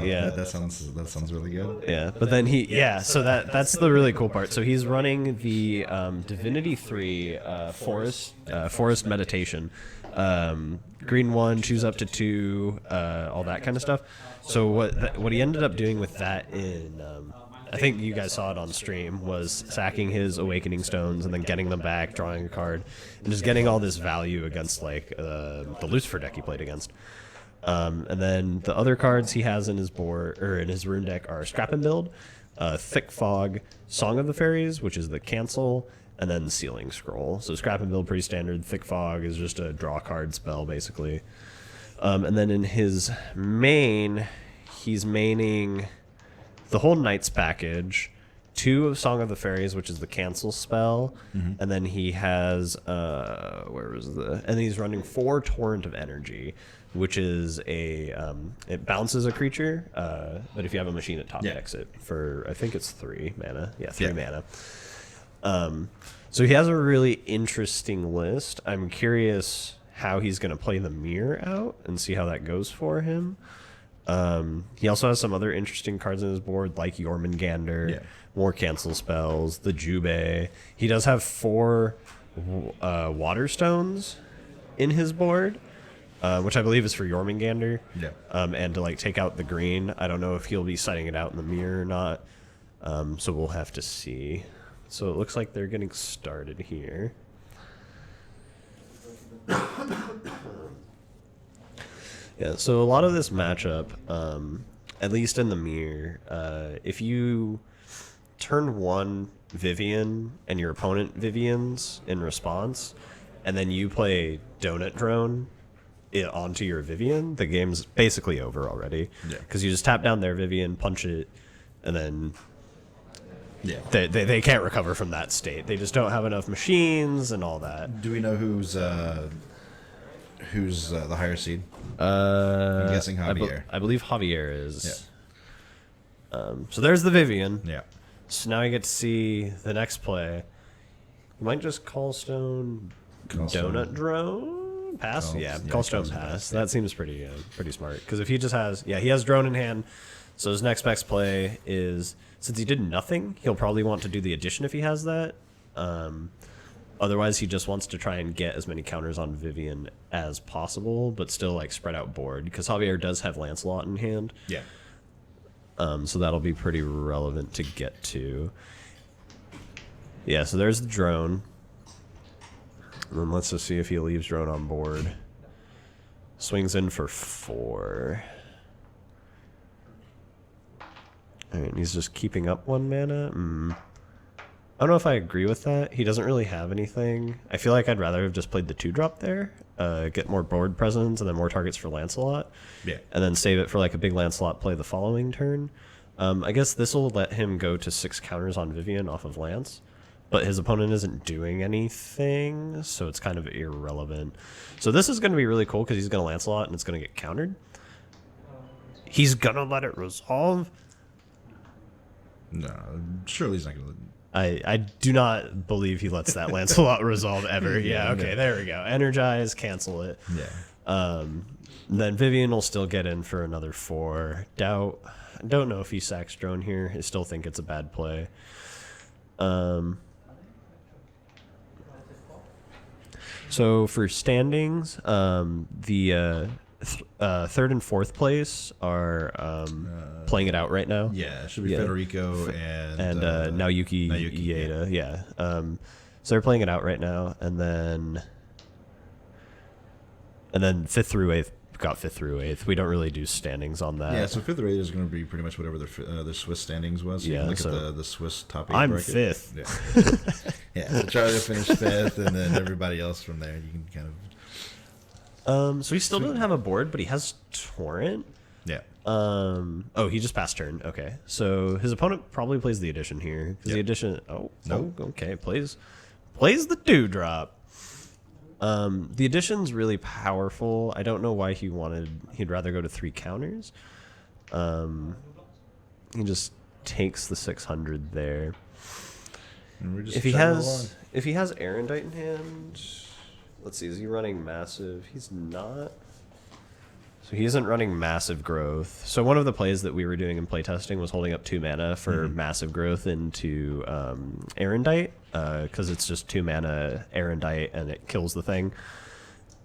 Yeah, that sounds really good. yeah. But then so that's the really cool part. So he's running the Divinity 3 Forest Meditation. Green 1, choose up to 2, all that kind of stuff. So what he ended up doing with that I think you guys saw it on stream, was sacking his Awakening Stones and then getting them back, drawing a card, and just getting all this value against like the Lucifer deck he played against. And then the other cards he has in his board or in his rune deck are Scrap and Build, Thick Fog, Song of the Fairies, which is the cancel, and then Sealing Scroll. So Scrap and Build pretty standard. Thick Fog is just a draw card spell basically. And then in his main, he's maining the whole Knights package, 2 of Song of the Fairies, which is the cancel spell, and then he has and he's running 4 Torrent of Energy, which is it bounces a creature, but if you have a machine, it top decks it for, I think it's 3 mana. Yeah, 3 mana. So he has a really interesting list. I'm curious how he's going to play the mirror out and see how that goes for him. He also has some other interesting cards on his board, like Jormungandr, more cancel spells, the Jubei. He does have 4 Water Stones in his board, which I believe is for Jormungandr. Yeah. And to like take out the green. I don't know if he'll be setting it out in the mirror or not. So we'll have to see. So it looks like they're getting started here. Yeah, so a lot of this matchup, at least in the mirror, if you turn 1 Vivian and your opponent Vivians in response, and then you play Donut Drone onto your Vivian, the game's basically over already. Yeah. Because you just tap down their Vivian, punch it, and then they can't recover from that state. They just don't have enough machines and all that. Do we know who's the higher seed? I'm guessing Javier. I believe Javier is. Yeah. So there's the Vivian. Yeah. So now you get to see the next play. You might just Callstone Donut Drone pass. Callstone pass. That seems pretty smart. Because if he just has he has drone in hand. So his next best play is, since he did nothing, he'll probably want to do the addition if he has that. Otherwise, he just wants to try and get as many counters on Vivian as possible, but still like spread out board, because Javier does have Lancelot in hand. Yeah. So that'll be pretty relevant to get to. Yeah, so there's the drone. And then let's just see if he leaves drone on board. Swings in for 4. Alright, he's just keeping up 1 mana. I don't know if I agree with that. He doesn't really have anything. I feel like I'd rather have just played the 2-drop there, get more board presence, and then more targets for Lancelot. Yeah. And then save it for like a big Lancelot play the following turn. I guess this will let him go to 6 counters on Vivian off of Lance, but his opponent isn't doing anything, so it's kind of irrelevant. So this is going to be really cool because he's going to Lancelot and it's going to get countered. He's going to let it resolve. No, surely he's not going to. I do not believe he lets that Lancelot resolve ever. Yeah, okay, there we go. Energize, cancel it. Yeah. Then Vivian will still get in for another 4. Doubt. I don't know if he sacks drone here. I still think it's a bad play. So for standings, the third and fourth place are playing it out right now. Yeah, it should be Federico and Naoyuki Ieda. Yeah. So they're playing it out right now, and then fifth through eighth got fifth through eighth. We don't really do standings on that. Yeah, so fifth through eighth is going to be pretty much whatever the Swiss standings was. So yeah, look at the Swiss top 8 I'm bracket. Fifth. Yeah. So Charlie finished fifth, and then everybody else from there, you can kind of. So he still doesn't have a board, but he has Torrent. Yeah. Oh, he just passed turn. Okay, so his opponent probably plays the addition here because the addition. Okay, plays the dewdrop. The addition's really powerful. I don't know why he'd rather go to 3 counters. He just takes the 600 there. If he has Erendite in hand, let's see, is he running massive? He's not. So he isn't running massive growth. So one of the plays that we were doing in playtesting was holding up 2 mana for massive growth into Erendite, because it's just 2 mana Erendite and it kills the thing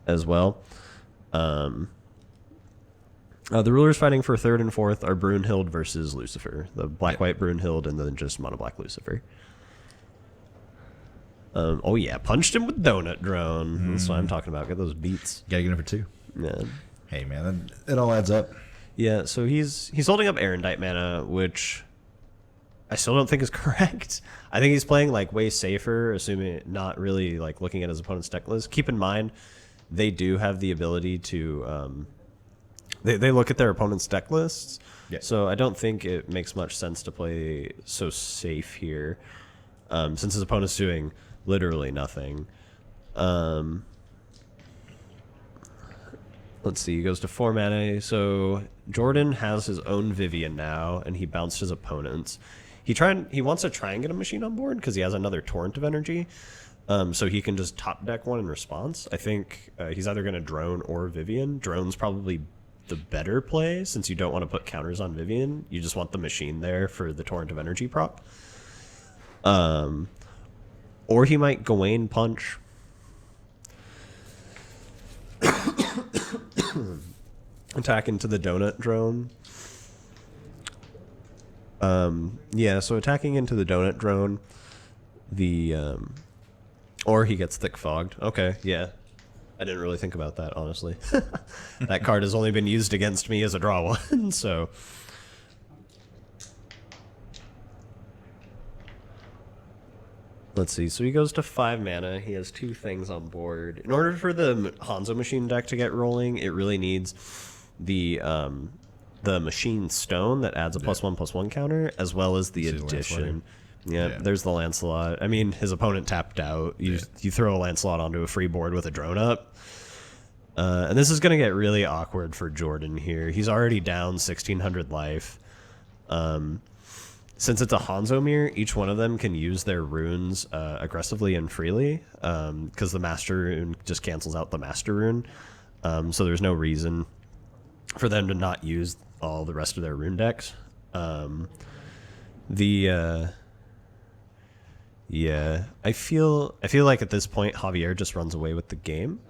as well. The rulers fighting for 3rd and 4th are Brunhild versus Lucifer. The black-white Brunhild and then just mono-black Lucifer. Oh yeah, punched him with Donut Drone. That's what I'm talking about. Get those beats. Gotta get him for 2. Yeah. Hey man, it all adds up. Yeah, so he's holding up Erendite mana, which I still don't think is correct. I think he's playing like way safer, assuming not really like looking at his opponent's deck list. Keep in mind, they do have the ability to they look at their opponent's deck lists. Yeah. So I don't think it makes much sense to play so safe here, since his opponent's doing literally nothing. Let's see, he goes to 4 mana. So Jordan has his own Vivian now, and he bounced his opponent's. He wants to try and get a machine on board because he has another torrent of energy, so he can just top deck one in response. I think he's either going to drone or Vivian. Drone's probably the better play since you don't want to put counters on Vivian. You just want the machine there for the torrent of energy proc. Or he might Gawain punch. Attack into the donut drone. Yeah, so attacking into the donut drone, or he gets thick fogged. Okay, yeah. I didn't really think about that, honestly. That card has only been used against me as a draw one, so. Let's see, so he goes to 5 mana. He has 2 things on board. In order for the Hanzo Machine deck to get rolling, it really needs the Machine Stone that adds a +1/+1 counter, as well as the addition. Yeah, there's the Lancelot. I mean, his opponent tapped out. You throw a Lancelot onto a free board with a drone up. And this is going to get really awkward for Jordan here. He's already down 1,600 life. Since it's a Hanzo mirror, each one of them can use their runes aggressively and freely, because the Master Rune just cancels out the Master Rune. So there's no reason for them to not use all the rest of their rune decks. Yeah, I feel like at this point Javier just runs away with the game.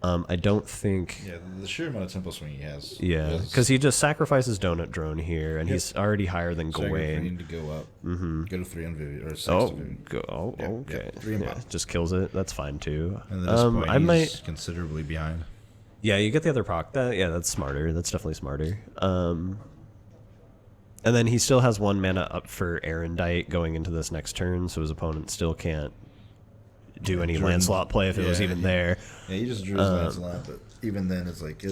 I don't think. Yeah, the sheer amount of tempo swing he has. Yeah, because he just sacrifices Donut Drone here, and he's already higher than Gawain. Need to go up. Go to 3 on Vivian or 6 Oh, to Vivian. Okay. 3 and bottom. Just kills it. That's fine too. And at this point, he's considerably behind. Yeah, you get the other proc. That's smarter. That's definitely smarter. And then he still has 1 mana up for Erendite going into this next turn, so his opponent still can't do any Lancelot play if it was even there. Yeah, he just drew his Lancelot, but even then, it's like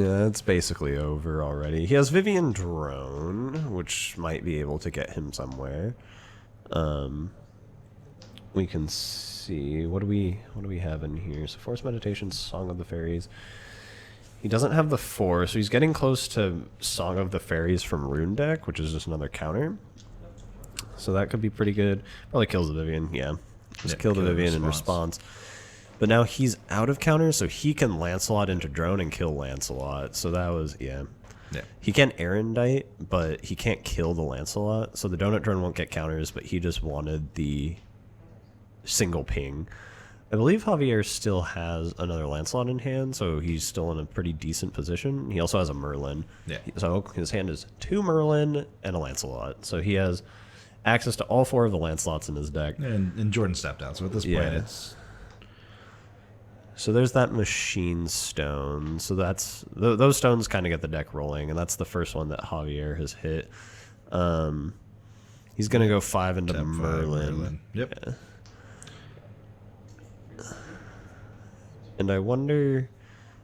Yeah, it's basically over already. He has Vivian Drone, which might be able to get him somewhere. We can see what do we have in here? So Force Meditation, Song of the Fairies. He doesn't have the 4, so he's getting close to Song of the Fairies from Rune Deck, which is just another counter. So that could be pretty good. Probably kills the Vivian, yeah. Just kill the Vivian in response. But now he's out of counters, so he can Lancelot into Drone and kill Lancelot. So that was, yeah. He can Erendite, but he can't kill the Lancelot. So the Donut Drone won't get counters, but he just wanted the single ping. I believe Javier still has another Lancelot in hand, so he's still in a pretty decent position. He also has a Merlin. Yeah. So his hand is 2 Merlin and a Lancelot. So he has access to all 4 of the Lancelots in his deck. And Jordan stepped out, so at this point it's... So there's that Machine Stone. So that's those stones kind of get the deck rolling, and that's the first one that Javier has hit. He's going to go 5 into Merlin. Yep. Yeah. And I wonder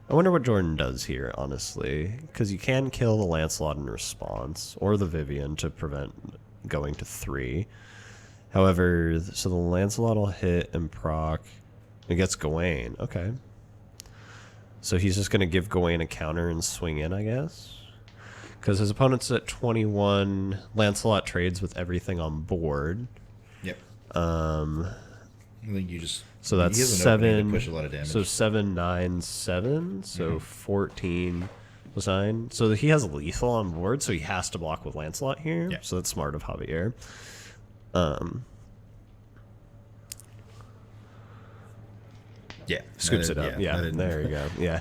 what Jordan does here, honestly, because you can kill the Lancelot in response, or the Vivian to prevent going to 3. However, so the Lancelot will hit and proc. It gets Gawain. Okay. So he's just going to give Gawain a counter and swing in, I guess? Because his opponent's at 21. Lancelot trades with everything on board. Yep. I think you just. So that's he has an opening to 7. push a lot of damage. So 7, 9, 7. So 14 was 9. So he has lethal on board, so he has to block with Lancelot here. Yeah. So that's smart of Javier. Yeah. Scoops it up. Yeah, there you go. Yeah.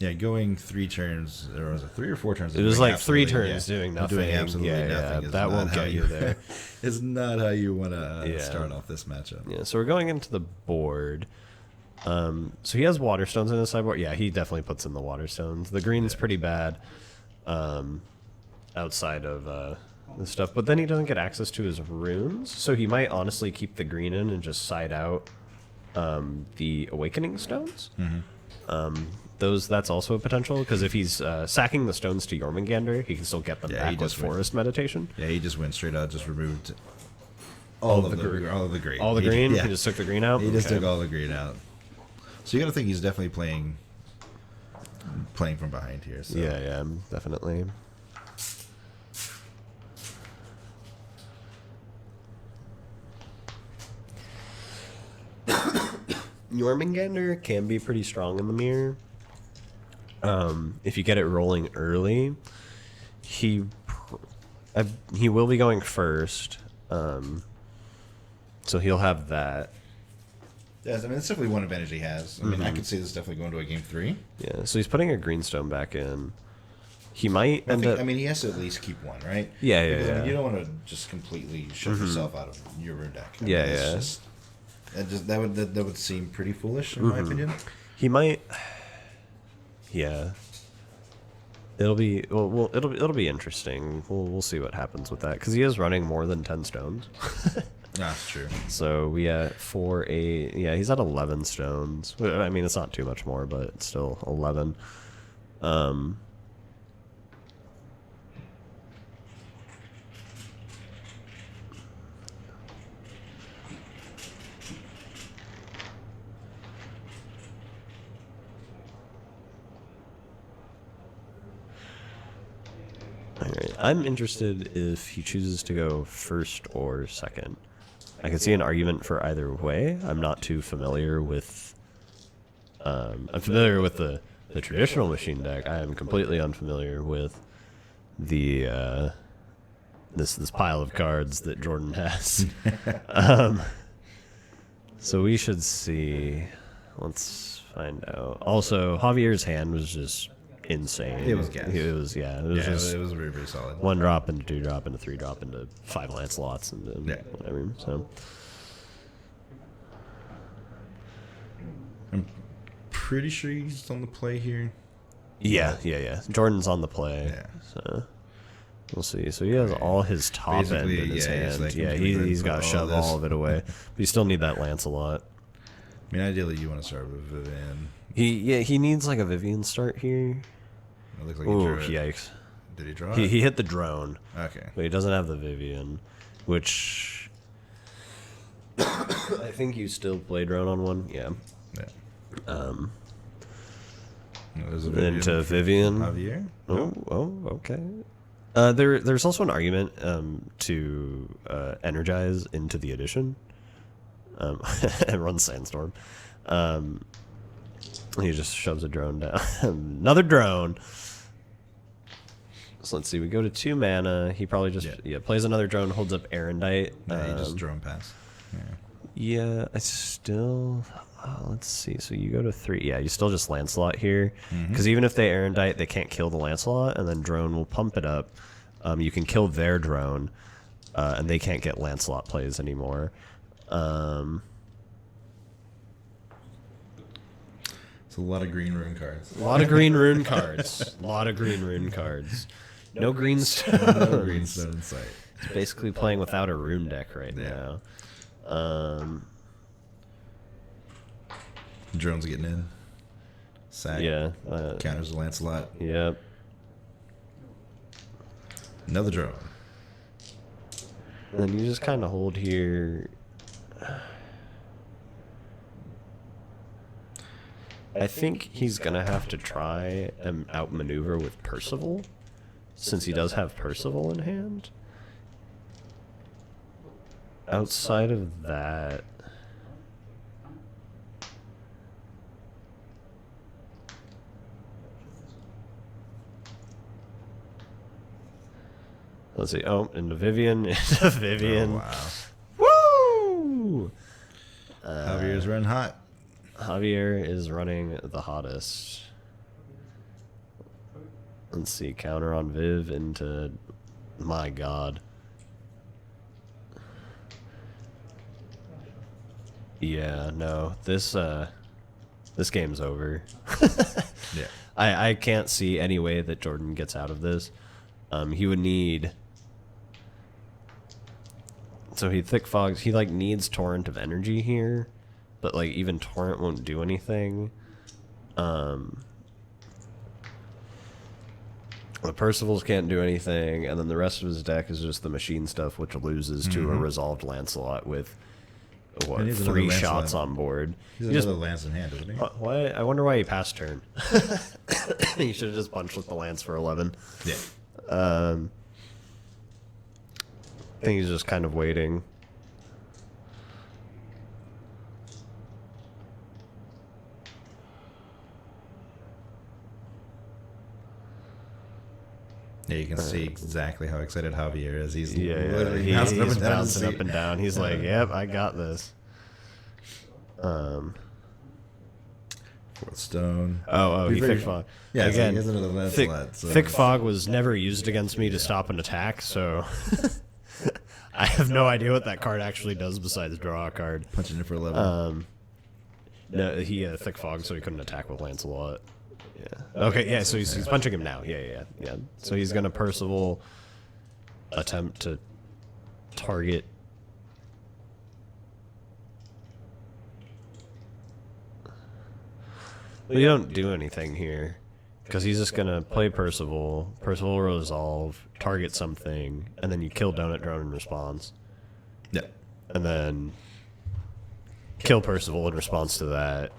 Yeah, going 3 turns, or was it 3 or 4 turns? It was doing like 3 absolutely- turns doing nothing. Doing absolutely nothing. is That not won't how get you there. It's not how you want to Yeah. start off this matchup. Yeah, so we're going into the board. So he has water stones in his sideboard. Yeah, he definitely puts in the water stones. The green's pretty bad outside of the stuff. But then he doesn't get access to his runes. So he might honestly keep the green in and just side out the awakening stones. That's also a potential, because if he's sacking the stones to Jormungandr, he can still get them back with Forest Meditation. Yeah, he just went straight out, just removed all of the green. All the green? Yeah. He just took the green out? He just Okay. took all the green out. So you got to think he's definitely playing from behind here. So. Yeah, definitely. Jormungandr can be pretty strong in the mirror. If you get it rolling early, he will be going first, so he'll have that. Yeah, I mean, it's definitely one advantage he has. I mean, I could see this definitely going to a game 3. Yeah, so he's putting a greenstone back in. He might end up. I mean, he has to at least keep one, right? Yeah, Because, I mean, yeah. you don't want to just completely shut yourself out of your rune deck. I mean, Yeah, that's yeah. that would seem pretty foolish, in my opinion. He might. Yeah. It'll be it'll be interesting. We'll see what happens with that, because he is running more than 10 stones. That's true. So we at 4, 8. Yeah, he's at 11 stones. I mean, it's not too much more, but it's still 11. Alright, I'm interested if he chooses to go first or second. I can see an argument for either way. I'm not too familiar with... I'm familiar with the traditional machine deck. I am completely unfamiliar with the this pile of cards that Jordan has. So we should see. Let's find out. Also, Javier's hand was just insane. It was gas. It was It was very, very solid. 1 drop into 2 drop into 3 drop into 5 Lancelots and whatever. So I'm pretty sure he's on the play here. yeah. Jordan's on the play. Yeah. So we'll see. So he has all his top end Basically, in his yeah, he's hand. like, Yeah, I'm gonna he's got to put all shove this. all of it away. But you still need that Lancelot. I mean, ideally, you want to start with Vivian. He needs like a Vivian start here. It looks like he Ooh, drew it. yikes. Did he draw it? He hit the drone, Okay. but he doesn't have the Vivian, which I think you still play drone on one. Yeah. Yeah. There's a Into Vivian. Javier? Oh, okay. There's also an argument to energize into the edition. And run Sandstorm. He just shoves a drone down. Another drone. So let's see. We go to 2 mana. He probably just plays another drone, holds up Erendite. No, he just drone pass. Yeah. Yeah, I still... let's see. So you go to 3. Yeah, you still just Lancelot here. Because even if they Erendite, they can't kill the Lancelot, and then drone will pump it up. You can kill their drone, and they can't get Lancelot plays anymore. It's a lot of green rune cards. A lot of green rune cards. A lot of green rune cards. No green stones. No green stone in sight. It's basically playing without a rune deck right now. Drone's getting in. Sack. Yeah. Counters the Lancelot. Yep. Another drone. And then you just kind of hold here. I think he's going to have to try and outmaneuver with Percival, since he does have Percival in hand. Outside of that, Let's see. Oh, into Vivian. Into Vivian. Oh, Woo! wow. Javier's running hot. Javier is running the hottest. Let's see. Counter on Viv into... My God. Yeah, no. This game's over. Yeah. I can't see any way that Jordan gets out of this. He would need... So he thick fogs. He, like, needs Torrent of Energy here. But, like, even Torrent won't do anything. The Percivals can't do anything, and then the rest of his deck is just the machine stuff, which loses to a resolved Lancelot with, what, 3 shots on board. He has another Lance in hand, doesn't he? Why? I wonder why he passed turn. He should have just punched with the Lance for 11. Yeah. I think he's just kind of waiting. Yeah, you can see exactly how excited Javier is. He's literally he's bouncing up and down. He's like, "Yep, I got this." Fourth stone. He thick fog. Yeah, again, so he has another Lancelot. Thick fog was never used against me to stop an attack, so I have no idea what that card actually does besides draw a card. Punching it for 11. No, he had thick fog, so he couldn't attack with Lancelot. Yeah. Okay, yeah, so he's punching him now. Yeah. So he's going to Percival attempt to target. Well, you don't do anything here. Because he's just going to play Percival. Percival resolve, target something, and then you kill Donut Drone in response. Yeah. And then kill Percival in response to that.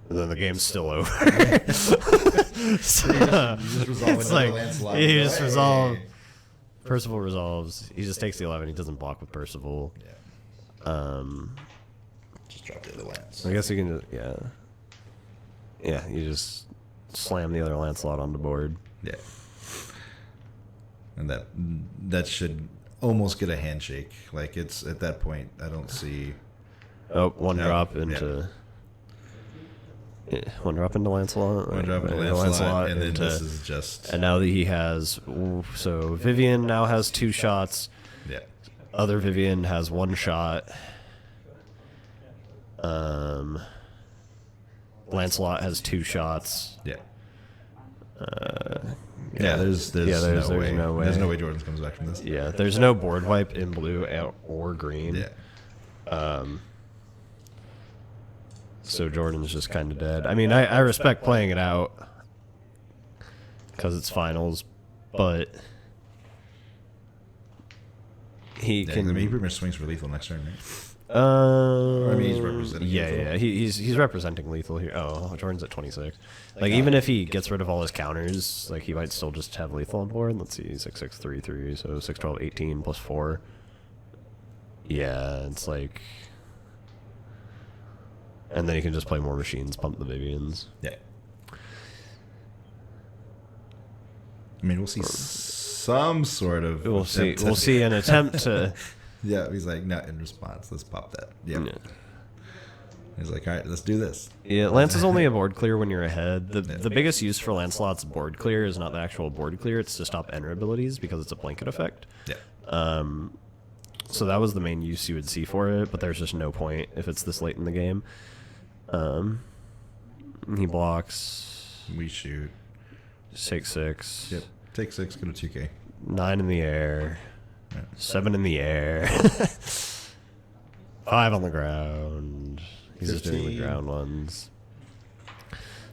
And then the game's still over. So, it's like, he just resolve. Percival resolves. He just takes the 11. He doesn't block with Percival. Yeah. Just drop the other Lance. I guess you can just, yeah, you just slam the other Lancelot on the board. Yeah. And that should almost get a handshake. Like, it's at that point, I don't see... Oh, one drop into... Yeah, one drop into Lancelot. One drop into Lancelot, and then this is just... And now that he has... So, Vivian now has 2 shots. Yeah. Other Vivian has 1 shot. Lancelot has 2 shots. Yeah. There's no way. There's no way Jordan comes back from this. Yeah, there's no board wipe in blue or green. Yeah. So Jordan's just kind of dead. I mean, I respect playing it out because it's finals, but he can. I mean, he pretty much swings for lethal next turn, right? I mean, he's representing. Yeah. He's representing lethal here. Oh, Jordan's at 26. Like, even if he gets rid of all his counters, like, he might still just have lethal on board. Let's see, 6-6-3-3, so 6-12-18 plus 4. Yeah, it's like. And then you can just play more machines, pump the Vivians. Yeah. I mean, we'll see some sort of. We'll see an attempt to. Yeah, he's like, no, in response, let's pop that. Yeah. He's like, all right, let's do this. Yeah, Lance is only a board clear when you're ahead. The biggest use for Lancelot's board clear is not the actual board clear, it's to stop enter abilities because it's a blanket effect. Yeah. So that was the main use you would see for it, but there's just no point if it's this late in the game. He blocks. We shoot. Take 6. Yep. Take 6, go to 2K. 9 in the air. Yeah. 7 in the air. 5 on the ground. He's 15. just doing the ground ones.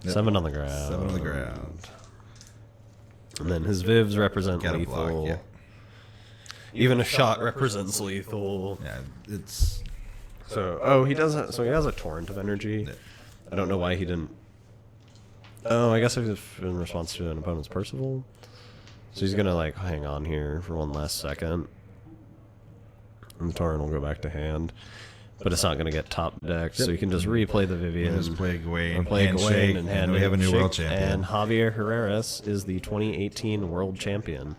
Yep. 7 on the ground. 7 on the ground. And then his Vivs represent Gotta lethal. block, yeah. Even a shot represents lethal. Yeah, it's... So, he does. So he has a torrent of energy. Yeah. I don't know why he didn't. Oh, I guess it was in response to an opponent's Percival. So he's gonna like hang on here for one last second, and the torrent will go back to hand. But it's not gonna get top decked, so you can just replay the Vivian. Just play Gawain, play Gawain and hand. We have a new world champion. And Javier Herreras is the 2018 world champion.